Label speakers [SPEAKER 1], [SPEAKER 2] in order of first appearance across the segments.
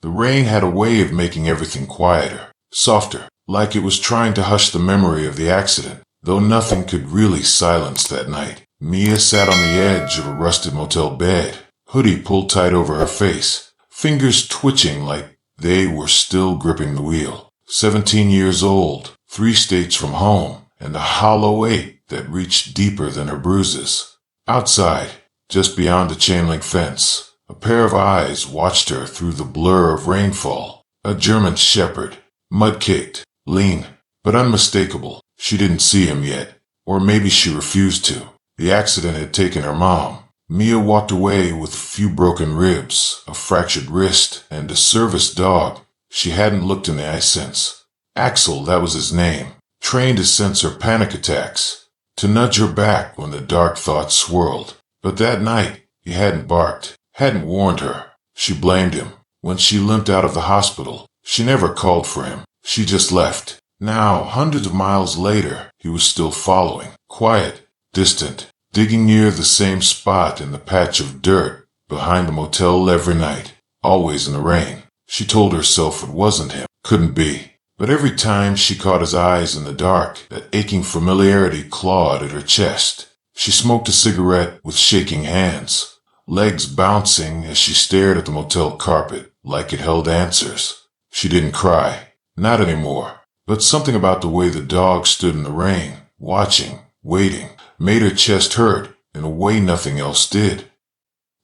[SPEAKER 1] The rain had a way of making everything quieter, softer, like it was trying to hush the memory of the accident. Though nothing could really silence that night. Mia sat on the edge of a rusted motel bed, hoodie pulled tight over her face, fingers twitching like they were still gripping the wheel. 17 years old, 3 states from home, and a hollow ache that reached deeper than her bruises. Outside, just beyond the chain-link fence, a pair of eyes watched her through the blur of rainfall. A German shepherd, mud-caked, lean, but unmistakable. She didn't see him yet, or maybe she refused to. The accident had taken her mom. Mia walked away with a few broken ribs, a fractured wrist, and a service dog. She hadn't looked in the eye since. Axel, that was his name, trained to sense her panic attacks, to nudge her back when the dark thoughts swirled. But that night, he hadn't barked, hadn't warned her. She blamed him. When she limped out of the hospital, she never called for him. She just left. Now, hundreds of miles later, he was still following, quiet, distant, digging near the same spot in the patch of dirt behind the motel every night, always in the rain. She told herself it wasn't him, couldn't be. But every time she caught his eyes in the dark, that aching familiarity clawed at her chest. She smoked a cigarette with shaking hands, legs bouncing as she stared at the motel carpet like it held answers. She didn't cry, not anymore. But something about the way the dog stood in the rain, watching, waiting, made her chest hurt in a way nothing else did.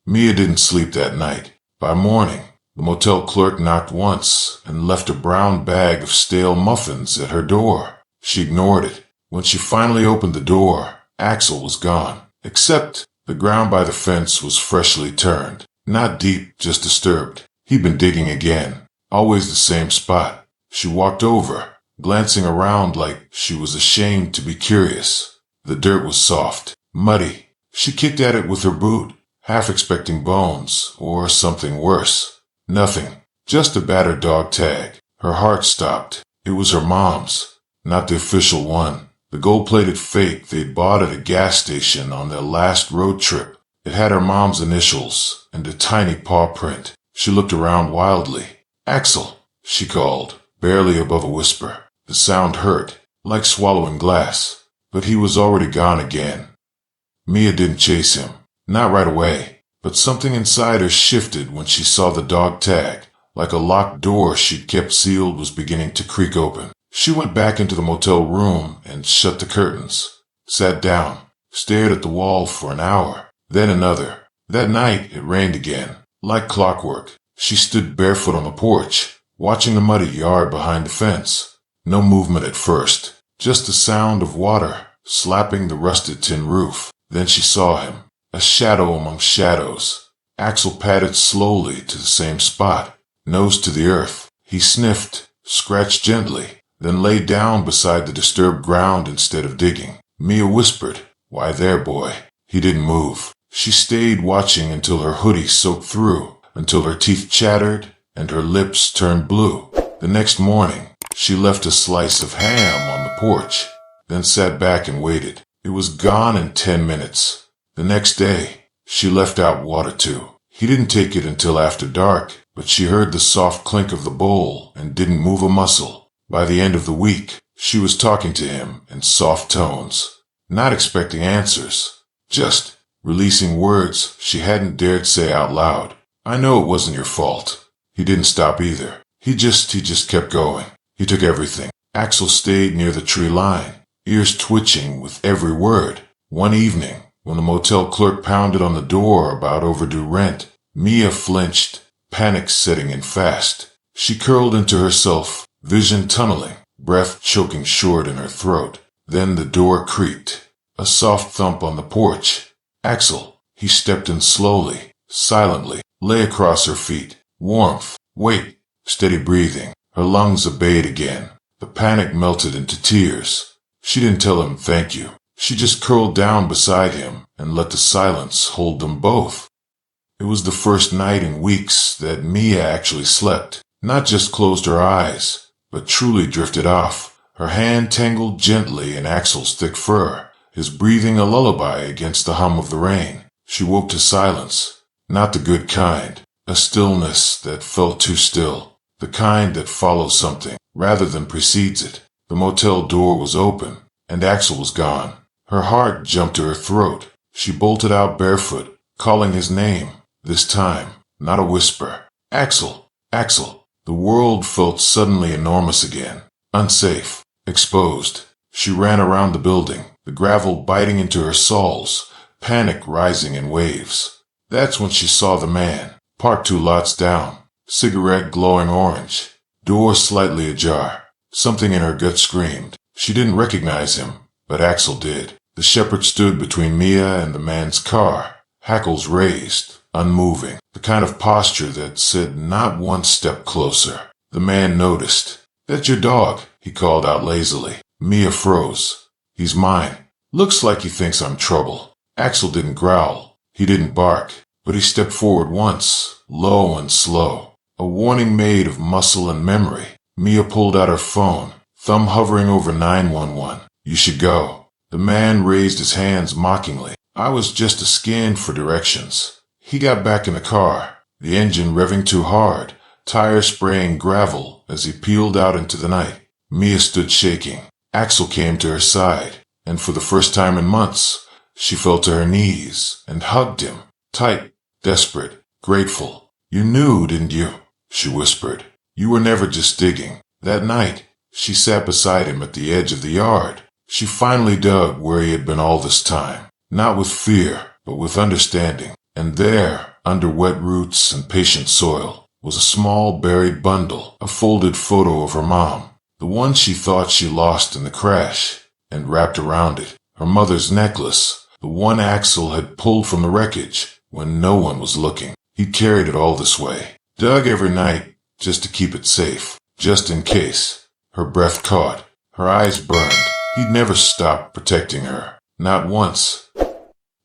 [SPEAKER 1] Mia didn't sleep that night. By morning, the motel clerk knocked once and left a brown bag of stale muffins at her door. She ignored it. When she finally opened the door, Axel was gone, except the ground by the fence was freshly turned. Not deep, just disturbed. He'd been digging again, always the same spot. She walked over, glancing around like she was ashamed to be curious. The dirt was soft, muddy. She kicked at it with her boot, half expecting bones or something worse. Nothing, just a battered dog tag. Her heart stopped. It was her mom's, not the official one. The gold-plated fake they'd bought at a gas station on their last road trip. It had her mom's initials and a tiny paw print. She looked around wildly. "Axel," she called, barely above a whisper. The sound hurt, like swallowing glass, but he was already gone again. Mia didn't chase him, not right away, but something inside her shifted when she saw the dog tag, like a locked door she'd kept sealed was beginning to creak open. She went back into the motel room and shut the curtains, sat down, stared at the wall for an hour, then another. That night it rained again, like clockwork. She stood barefoot on the porch, watching the muddy yard behind the fence. No movement at first, just the sound of water slapping the rusted tin roof. Then she saw him, a shadow among shadows. Axel padded slowly to the same spot, nose to the earth. He sniffed, scratched gently, then lay down beside the disturbed ground instead of digging. Mia whispered, "Why there, boy?" He didn't move. She stayed watching until her hoodie soaked through, until her teeth chattered and her lips turned blue. The next morning, she left a slice of ham on the porch, then sat back and waited. It was gone in 10 minutes. The next day, she left out water too. He didn't take it until after dark, but she heard the soft clink of the bowl and didn't move a muscle. By the end of the week, she was talking to him in soft tones, not expecting answers, just releasing words she hadn't dared say out loud. "I know it wasn't your fault." He didn't stop either. He just kept going. He took everything. Axel stayed near the tree line, ears twitching with every word. One evening, when the motel clerk pounded on the door about overdue rent, Mia flinched, panic setting in fast. She curled into herself, vision tunneling, breath choking short in her throat. Then the door creaked. A soft thump on the porch. Axel. He stepped in slowly, silently, lay across her feet. Warmth. Wait. Steady breathing. Her lungs obeyed again. The panic melted into tears. She didn't tell him thank you. She just curled down beside him and let the silence hold them both. It was the first night in weeks that Mia actually slept. Not just closed her eyes, but truly drifted off. Her hand tangled gently in Axel's thick fur, his breathing a lullaby against the hum of the rain. She woke to silence. Not the good kind, a stillness that felt too still, the kind that follows something rather than precedes it. The motel door was open, and Axel was gone. Her heart jumped to her throat. She bolted out barefoot, calling his name, this time, not a whisper. Axel! Axel! The world felt suddenly enormous again, unsafe, exposed. She ran around the building, the gravel biting into her soles, panic rising in waves. That's when she saw the man, parked 2 lots down, cigarette glowing orange, door slightly ajar. Something in her gut screamed. She didn't recognize him, but Axel did. The shepherd stood between Mia and the man's car, hackles raised, unmoving, the kind of posture that said not one step closer. The man noticed. "That's your dog," he called out lazily. Mia froze. "He's mine. Looks like he thinks I'm trouble." Axel didn't growl. He didn't bark, but he stepped forward once, low and slow, a warning made of muscle and memory. Mia pulled out her phone, thumb hovering over 911. "You should go." The man raised his hands mockingly. "I was just a scan for directions." He got back in the car, the engine revving too hard, tires spraying gravel as he peeled out into the night. Mia stood shaking. Axel came to her side, and for the first time in months, she fell to her knees and hugged him, tight, desperate, grateful. "You knew, didn't you?" she whispered. "You were never just digging." That night, she sat beside him at the edge of the yard. She finally dug where he had been all this time, not with fear, but with understanding. And there, under wet roots and patient soil, was a small buried bundle, a folded photo of her mom, the one she thought she lost in the crash, and wrapped around it, her mother's necklace, the one Axel had pulled from the wreckage when no one was looking. He'd carried it all this way, dug every night just to keep it safe, just in case. Her breath caught, her eyes burned. He'd never stopped protecting her, not once.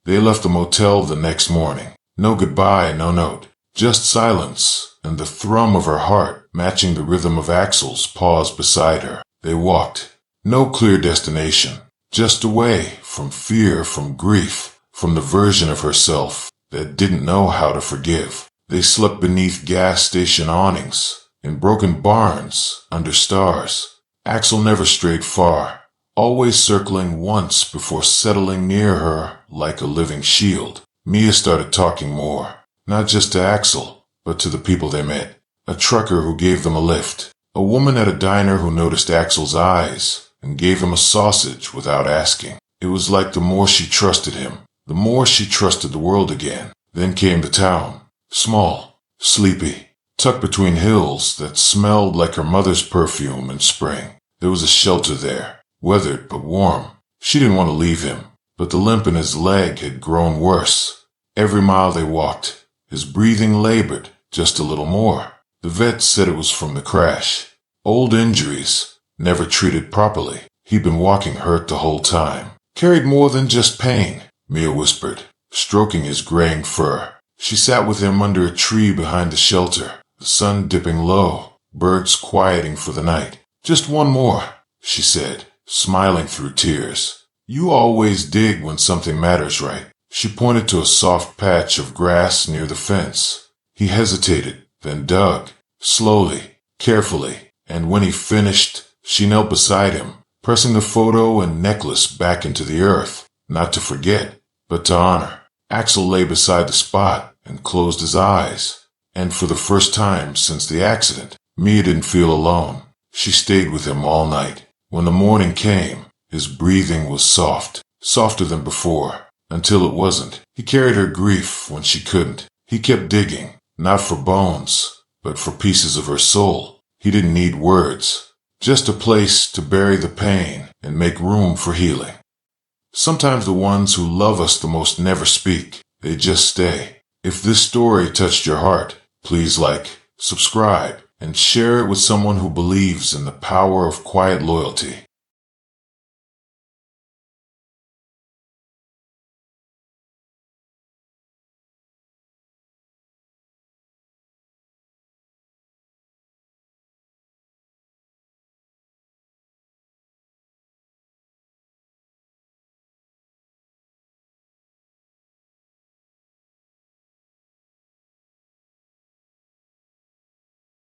[SPEAKER 1] They left the motel the next morning. No goodbye, no note, just silence and the thrum of her heart matching the rhythm of Axel's pause beside her. They walked. No clear destination, just away from fear, from grief, from the version of herself that didn't know how to forgive. They slept beneath gas station awnings, in broken barns, under stars. Axel never strayed far, always circling once before settling near her like a living shield. Mia started talking more, not just to Axel, but to the people they met. A trucker who gave them a lift, a woman at a diner who noticed Axel's eyes and gave him a sausage without asking. It was like the more she trusted him, the more she trusted the world again. Then came the town, small, sleepy, tucked between hills that smelled like her mother's perfume in spring. There was a shelter there, weathered but warm. She didn't want to leave him, but the limp in his leg had grown worse. Every mile they walked, his breathing labored just a little more. The vet said it was from the crash. Old injuries, never treated properly. He'd been walking hurt the whole time. Carried more than just pain, Mia whispered, stroking his graying fur. She sat with him under a tree behind the shelter, the sun dipping low, birds quieting for the night. "Just one more," she said, smiling through tears. "You always dig when something matters, right?" She pointed to a soft patch of grass near the fence. He hesitated, then dug, slowly, carefully, and when he finished, she knelt beside him, pressing the photo and necklace back into the earth, not to forget, but to honor. Axel lay beside the spot and closed his eyes, and for the first time since the accident, Mia didn't feel alone. She stayed with him all night. When the morning came, his breathing was soft, softer than before, until it wasn't. He carried her grief when she couldn't. He kept digging, not for bones, but for pieces of her soul. He didn't need words, just a place to bury the pain and make room for healing. Sometimes the ones who love us the most never speak. They just stay. If this story touched your heart, please like, subscribe, and share it with someone who believes in the power of quiet loyalty.